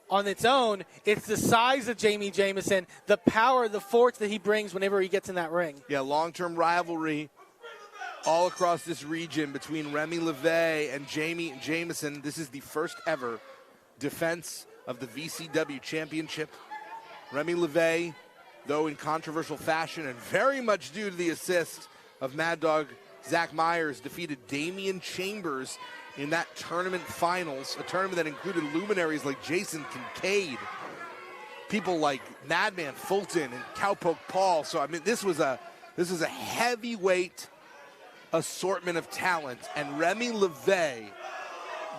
on its own. It's the size of Jami Jamison, the power, the force that he brings whenever he gets in that ring. Yeah, long-term rivalry all across this region between Remy Levay and Jami Jamison. This is the first ever defense of the VCW Championship. Remy Levay, though in controversial fashion and very much due to the assist of Mad Dog Zach Myers, defeated Damian Chambers in that tournament finals, a tournament that included luminaries like Jason Kincaid, people like Madman Fulton and Cowpoke Paul. So I mean, this was a heavyweight assortment of talent, and Remy Levay,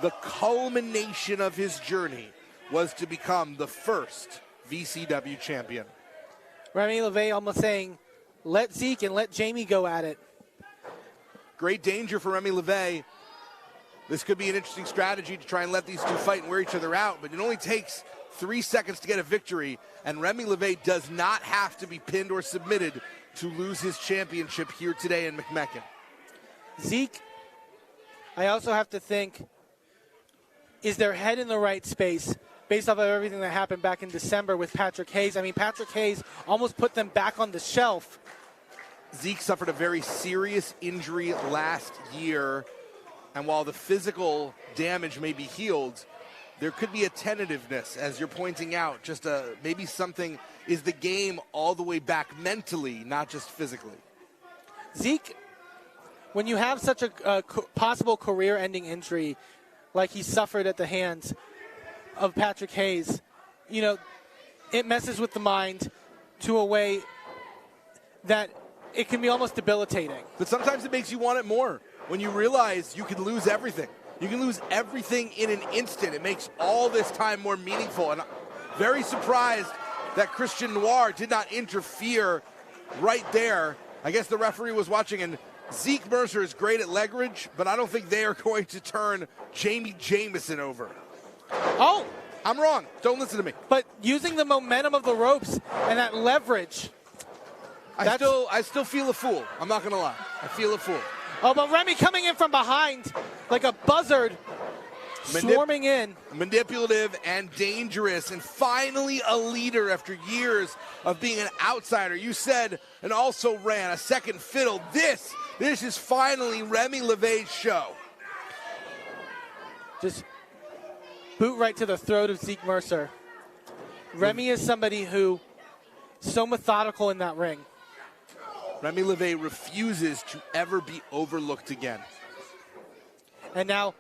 the culmination of his journey was to become the first VCW champion. Remy Levay almost saying, let Zeke and let Jami go at it. Great danger for Remy Levay. This could be an interesting strategy to try and let these two fight and wear each other out, but it only takes 3 seconds to get a victory, and Remy Levay does not have to be pinned or submitted to lose his championship here today in McMecken. Zeke, I also have to think, is their head in the right space based off of everything that happened back in December with Patrick Hayes? I mean, Patrick Hayes almost put them back on the shelf. Zeke suffered a very serious injury last year, and while the physical damage may be healed, there could be a tentativeness, as you're pointing out, just maybe something. Is the game all the way back mentally, not just physically? Zeke, when you have such a possible career-ending injury like he suffered at the hands of Patrick Hayes, you know, it messes with the mind to a way that it can be almost debilitating. But sometimes it makes you want it more. When you realize you can lose everything. You can lose everything in an instant. It makes all this time more meaningful. And I'm very surprised that Christian Noir did not interfere right there. I guess the referee was watching, and Zeke Mercer is great at leverage, but I don't think they are going to turn Jami Jamison over. Oh! I'm wrong. Don't listen to me. But using the momentum of the ropes and that leverage. I still feel a fool. I'm not going to lie. I feel a fool. Oh, but Remy coming in from behind like a buzzard, swarming in. Manipulative and dangerous, and finally a leader after years of being an outsider. You said, and also ran a second fiddle. This is finally Remy Levay's show. Just boot right to the throat of Zeke Mercer. Remy is somebody who is so methodical in that ring. Remy Levay refuses to ever be overlooked again. And now,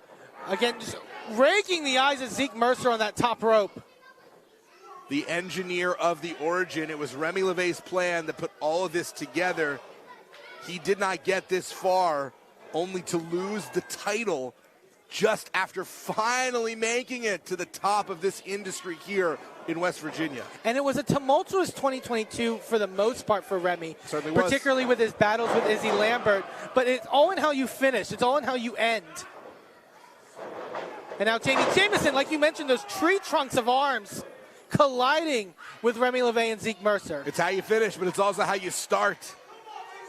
again, just raking the eyes of Zeke Mercer on that top rope. The engineer of the Origin. It was Remy Levay's plan to put all of this together. He did not get this far, only to lose the title just after finally making it to the top of this industry here in West Virginia. And it was a tumultuous 2022 for the most part for Remy. Certainly was. Particularly with his battles with Izzy Lambert. But it's all in how you finish. It's all in how you end. And now Jami Jamison, like you mentioned, those tree trunks of arms colliding with Remy Levay and Zeke Mercer. It's how you finish, but it's also how you start.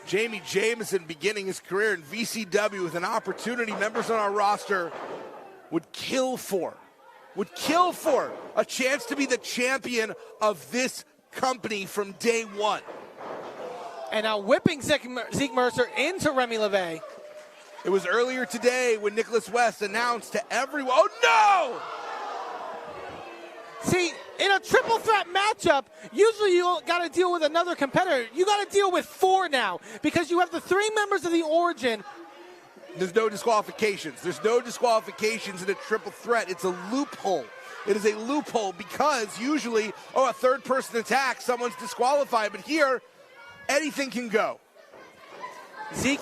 Jami Jamison beginning his career in VCW with an opportunity members on our roster would kill for a chance to be the champion of this company from day one. And now whipping Zeke Mercer into Remy Levay. It was earlier today when Nicholas West announced to everyone, oh no! See, in a triple threat matchup, usually you got to deal with another competitor. You got to deal with 4 now because you have the 3 members of the Origin. There's no disqualifications. There's no disqualifications in a triple threat. It's a loophole. It is a loophole because usually, a third person attack, someone's disqualified. But here, anything can go. Zeke,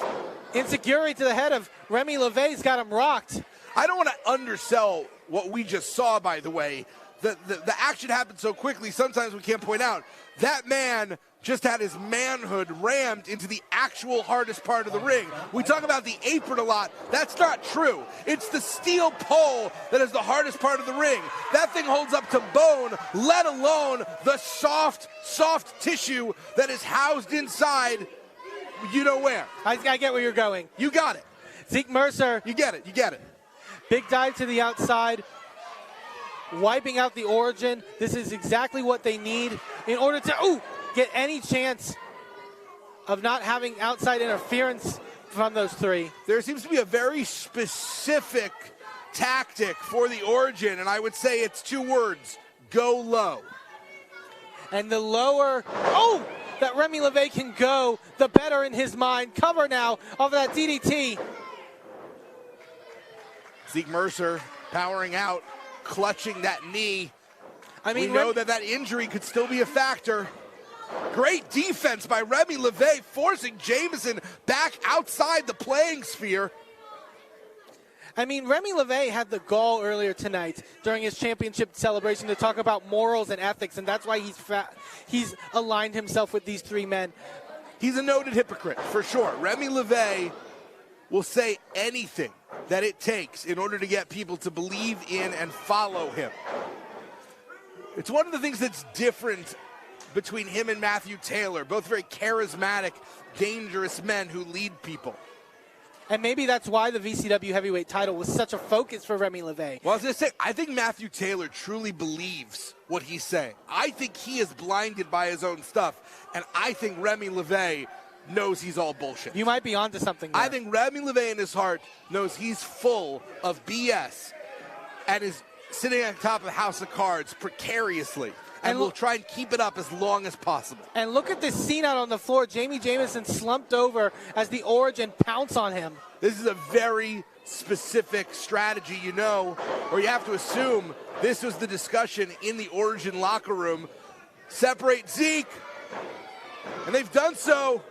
insecurity to the head of Remy Levay's got him rocked. I don't want to undersell what we just saw, by the way. The action happened so quickly, sometimes we can't point out. That man just had his manhood rammed into the actual hardest part of the ring. We talk about the apron a lot. That's not true. It's the steel pole that is the hardest part of the ring. That thing holds up to bone, let alone the soft tissue that is housed inside, you know where. I get where you're going. You got it. Zeke Mercer. You get it. Big dive to the outside. wiping out the Origin. This is exactly what they need in order to get any chance of not having outside interference from those three. There seems to be a very specific tactic for the Origin, and I would say it's 2 words: go low. And the lower, that Remy Levay can go, the better in his mind. Cover now of that DDT. Zeke Mercer powering out, clutching that knee. I mean, we know that injury could still be a factor. Great defense by Remy Levay, forcing Jamison back outside the playing sphere. I mean, Remy Levay had the gall earlier tonight during his championship celebration to talk about morals and ethics, and that's why he's aligned himself with these 3 men. He's a noted hypocrite, for sure. Remy Levay will say anything that it takes in order to get people to believe in and follow him. It's one of the things that's different between him and Matthew Taylor, both very charismatic, dangerous men who lead people. And maybe that's why the VCW heavyweight title was such a focus for Remy Levay. Well, I was going to say, I think Matthew Taylor truly believes what he's saying. I think he is blinded by his own stuff, and I think Remy Levay knows he's all bullshit. You might be onto something there. I think Remy Levay in his heart knows he's full of BS and is sitting on top of the house of cards precariously. And will try and keep it up as long as possible. And look at this scene out on the floor. Jami Jamison slumped over as the Origin pounce on him. This is a very specific strategy, or you have to assume this was the discussion in the Origin locker room. Separate Zeke. And they've done so.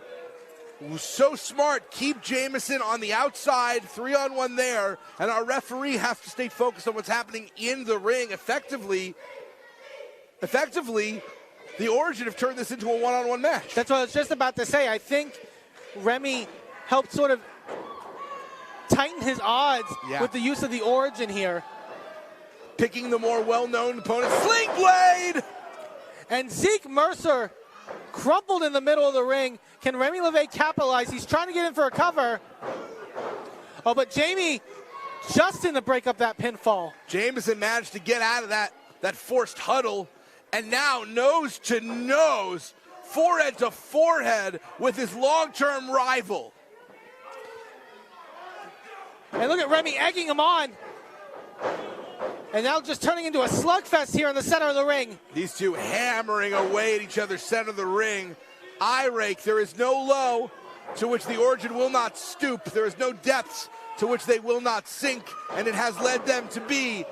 So smart. Keep Jamison on the outside, 3-on-1 there. And our referee has to stay focused on what's happening in the ring. Effectively, the Origin have turned this into a 1-on-1 match. That's what I was just about to say. I think Remy helped sort of tighten his odds with the use of the Origin here. Picking the more well-known opponent, Sling Blade! And Zeke Mercer crumpled in the middle of the ring. Can Remy Levay capitalize? He's trying to get in for a cover. Oh, but Jami just in to break up that pinfall. Jamison managed to get out of that forced huddle. And now nose to nose, forehead to forehead with his long-term rival. And look at Remy egging him on. And now just turning into a slugfest here in the center of the ring. These two hammering away at each other's center of the ring. Eye rake, there is no low to which the Origin will not stoop. There is no depths to which they will not sink. And it has led them to be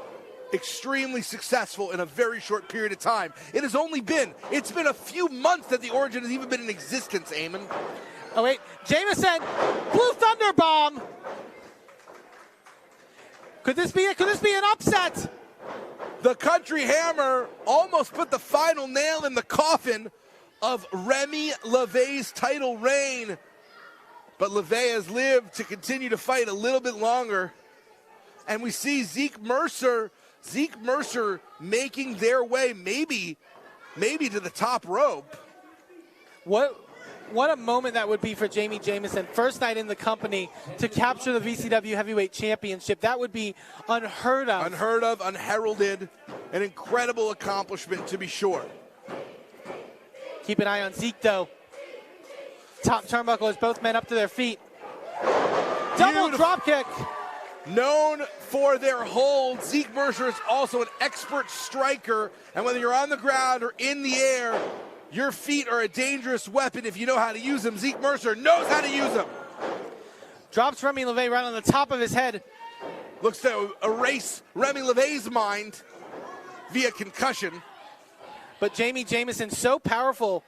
extremely successful in a very short period of time. It's been a few months that the Origin has even been in existence, Eamon. Oh wait, Jamison, Blue Thunder Bomb. Could this be it? Could this be an upset? The Country Hammer almost put the final nail in the coffin of Remy Levay's title reign. But Levay has lived to continue to fight a little bit longer. And we see Zeke Mercer making their way maybe to the top rope. What a moment that would be for Jami Jamison. First night in the company to capture the VCW Heavyweight Championship. That would be unheard of. Unheard of, unheralded. An incredible accomplishment, to be sure. Keep an eye on Zeke, though. Top turnbuckle as both men up to their feet. Double drop kick. Known for their hold, Zeke Mercer is also an expert striker. And whether you're on the ground or in the air, your feet are a dangerous weapon if you know how to use them. Zeke Mercer knows how to use them. Drops Remy Levay right on the top of his head. Looks to erase Remy Levay's mind via concussion. But Jami Jamison, so powerful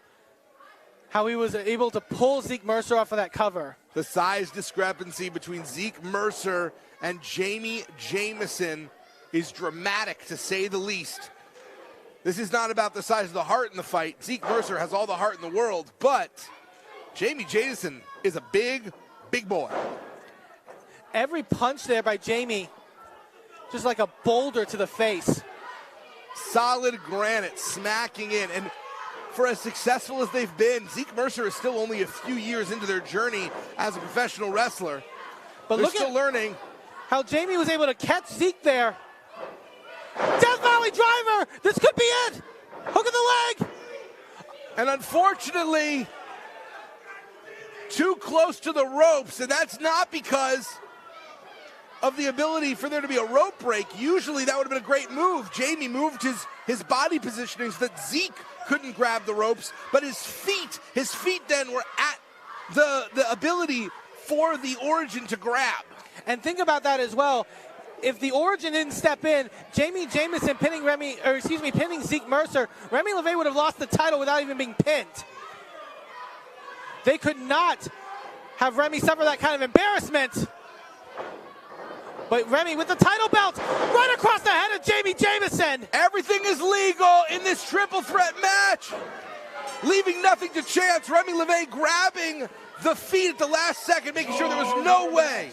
how he was able to pull Zeke Mercer off of that cover. The size discrepancy between Zeke Mercer and Jami Jamison is dramatic, to say the least. This is not about the size of the heart in the fight. Zeke Mercer has all the heart in the world, but Jami Jamison is a big, big boy. Every punch there by Jami, just like a boulder to the face. Solid granite smacking in. And for as successful as they've been, Zeke Mercer is still only a few years into their journey as a professional wrestler. But they're still learning. How Jami was able to catch Zeke there. Death belly driver. This could be it. Hook of the leg. And unfortunately, too close to the ropes, and that's not because of the ability for there to be a rope break. Usually that would have been a great move. Jami moved his body positioning so that Zeke couldn't grab the ropes, but his feet then were at the ability for the Origin to grab. And think about that as well. If the Origin didn't step in, Jami Jamison pinning Zeke Mercer, Remy Levay would have lost the title without even being pinned. They could not have Remy suffer that kind of embarrassment. But Remy with the title belt right across the head of Jami Jamison. Everything is legal in this triple threat match. Leaving nothing to chance. Remy Levay grabbing the feet at the last second, making sure there was no way